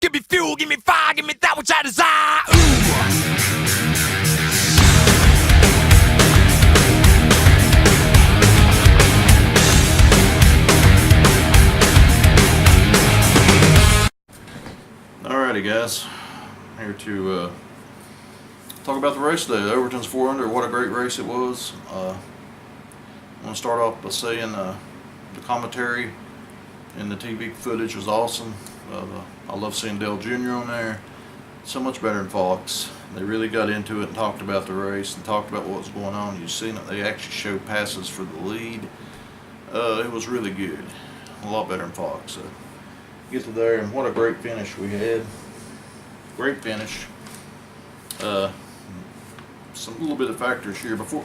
give me fuel, give me fire, give me that which I desire. Ooh. Alrighty guys, here to talk about the race today. Overton's 400, what a great race it was. I'm going to start off by saying the commentary and the TV footage was awesome. I love seeing Dale Jr. on there. So much better than Fox. They really got into it and talked about the race and talked about what was going on. You've seen it, they actually showed passes for the lead. It was really good. A lot better than Fox. So get to there, and what a great finish we had. Great finish. Some little bit of factors here before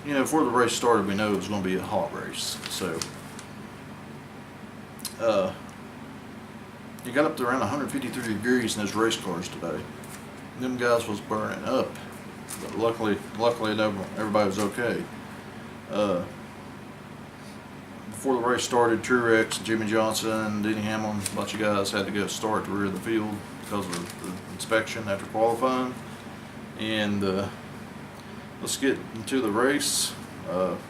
the race started. We know it was going to be a hot race, so you got up to around 153 degrees in those race cars today. Them guys was burning up, but luckily everybody was okay. Before the race started, Truex, Jimmy Johnson, Denny Hamlin, a bunch of guys had to go start at the rear of the field because of the inspection after qualifying. And let's get into the race. Let's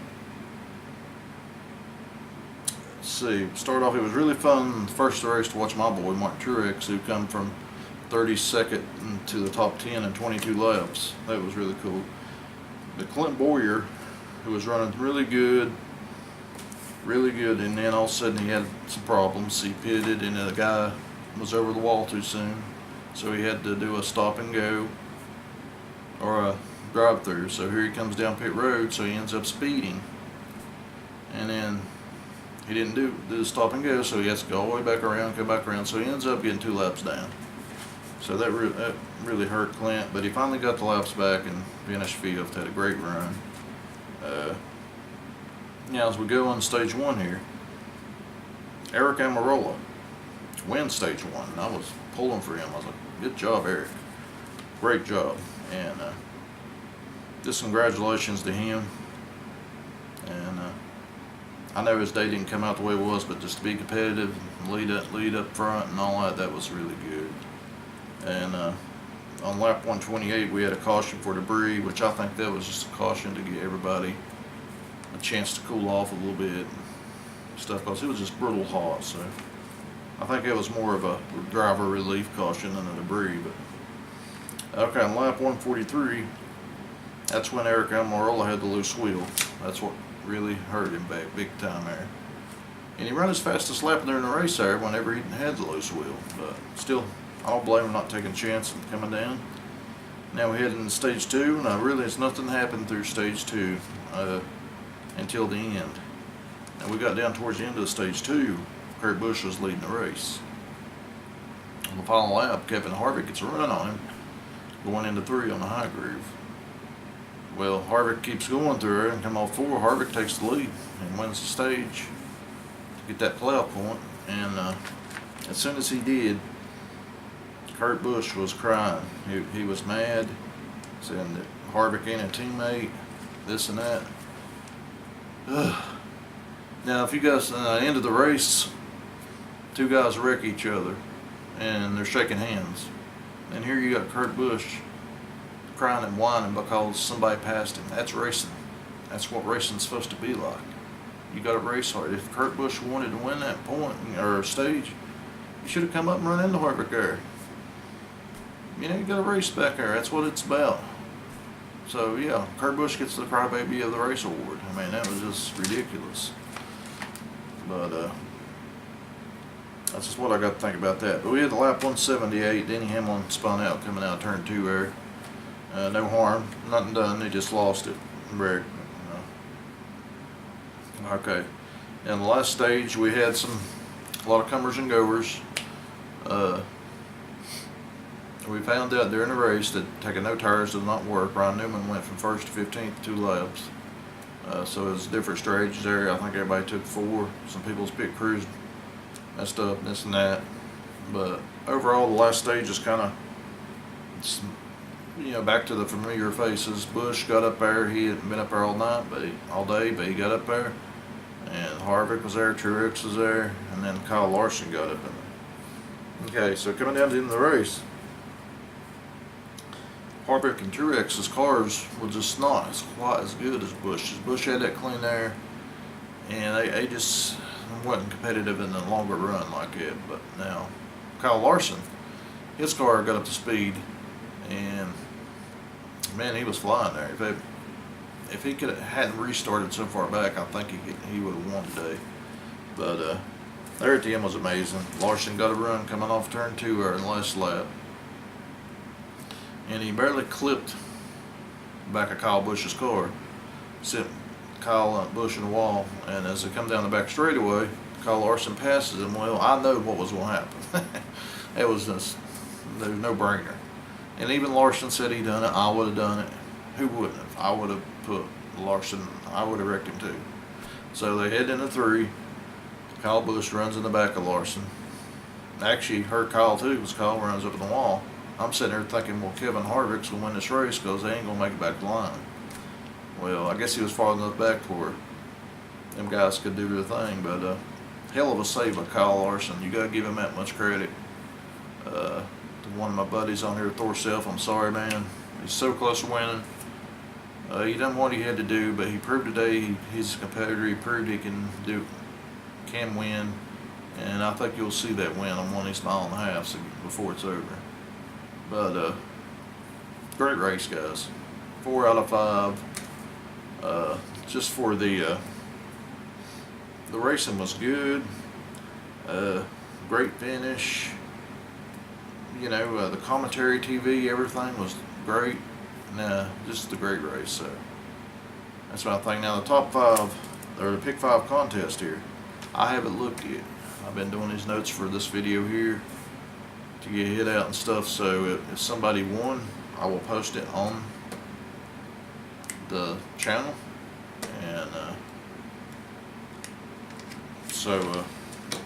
see. Start off, it was really fun the first race to watch my boy Mark Truex, who come from 32nd to the top 10 in 22 laps. That was really cool. But Clint Boyer, who was running really good, and then all of a sudden he had some problems. He pitted, and the guy was over the wall too soon, so he had to do a stop and go or a drive through. So here he comes down pit road, so he ends up speeding, and then he didn't do the stop and go, so he has to go all the way back around, come back around, so he ends up getting 2 laps down. So that really hurt Clint, but he finally got the laps back and finished 5th. Had a great run. Now as we go on stage 1 here, Eric Almirola wins stage 1. And I was pulling for him. I was like, good job, Eric. Great job. And just congratulations to him. And I know his day didn't come out the way it was, but just to be competitive, lead up front and all that was really good. And on lap 128 we had a caution for debris, which I think that was just a caution to get everybody a chance to cool off a little bit and stuff, because it was just brutal hot. So I think it was more of a driver relief caution than a debris. But okay, on lap 143, that's when Eric Almirola had the loose wheel. That's what really hurt him back big time there. And he ran his fastest lap during the race there whenever he had the loose wheel. But still, I don't blame him not taking a chance and coming down. Now we head into stage 2. Now really, it's nothing happened through stage 2 until the end. And we got down towards the end of stage 2. Kurt Busch was leading the race. On the final lap, Kevin Harvick gets a run on him, going into 3 on the high groove. Well, Harvick keeps going through her and come off 4. Harvick takes the lead and wins the stage to get that playoff point. And as soon as he did, Kurt Busch was crying. He was mad, saying that Harvick ain't a teammate, this and that. Ugh. Now, if you guys, at the end of the race, 2 guys wreck each other, and they're shaking hands. And here you got Kurt Busch crying and whining because somebody passed him. That's racing. That's what racing's supposed to be like. You got to race hard. If Kurt Busch wanted to win that point or stage, you should have come up and run into Harvick there. You got to race back there. That's what it's about. So yeah, Kurt Busch gets the crybaby of the race award. I mean, that was just ridiculous. But that's just what I got to think about that. But we had the lap 178. Denny Hamlin spun out coming out of turn 2 there. No harm, nothing done. He just lost it. Very. Okay. In the last stage, we had a lot of comers and goers. We found out during the race that taking no tires did not work. Ryan Newman went from 1st to 15th, 2 laps. So it was different strategies there. I think everybody took 4. Some people's pit crews messed up, this and that. But overall, the last stage is kind of, back to the familiar faces. Busch got up there. He hadn't been up there all day, but he got up there. And Harvick was there, Truex was there, and then Kyle Larson got up in there. Okay, so coming down to the end of the race, Harvick and Truex's cars were just not as quite as good as Bush's. Bush had that clean air, and they just wasn't competitive in the longer run like it. But now, Kyle Larson, his car got up to speed, and man, he was flying there. If he hadn't restarted so far back, I think he would have won today. But there at the end was amazing. Larson got a run coming off turn 2 in the last lap, and he barely clipped the back of Kyle Busch's car, sent Kyle Busch in the wall. And as they come down the back straightaway, Kyle Larson passes him. Well, I know what was going to happen. It was just there's no brainer. And even Larson said he done it. I would have done it. Who wouldn't have? I would have put Larson. I would have wrecked him too. So they head into 3. Kyle Busch runs in the back of Larson. Actually hurt Kyle too, because Kyle runs up in the wall. I'm sitting there thinking, well, Kevin Harvick's going to win this race because they ain't going to make it back to the line. Well, I guess he was far enough back for them guys could do their thing. But hell of a save by Kyle Larson. You got to give him that much credit. To one of my buddies on here, Thor Self, I'm sorry, man. He's so close to winning. He done what he had to do, but he proved today he's a competitor. He proved he can win, and I think you'll see that win on 1 East mile and a half before it's over. But great race, guys. 4 out of 5. Just for the racing was good. Great finish. You know, the commentary TV, everything was great. Nah, just a great race. So that's what I think. Now the top 5, or the pick 5 contest here, I haven't looked yet. I've been doing these notes for this video here to get hit out and stuff. So if somebody won, I will post it on the channel, and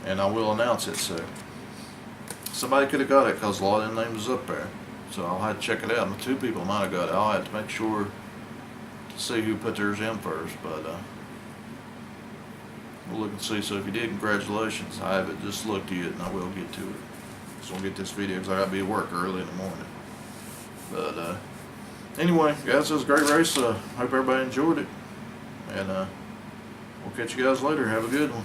and I will announce it. So somebody could have got it because a lot of them names was up there. So I'll have to check it out. And 2 people might have got it. I'll have to make sure to see who put theirs in first. But we'll look and see. So if you did, congratulations. I haven't just looked at it, and I will get to it. So I'll get this video because I got to be at work early in the morning. But anyway, guys, it was a great race. Hope everybody enjoyed it. And we'll catch you guys later. Have a good one.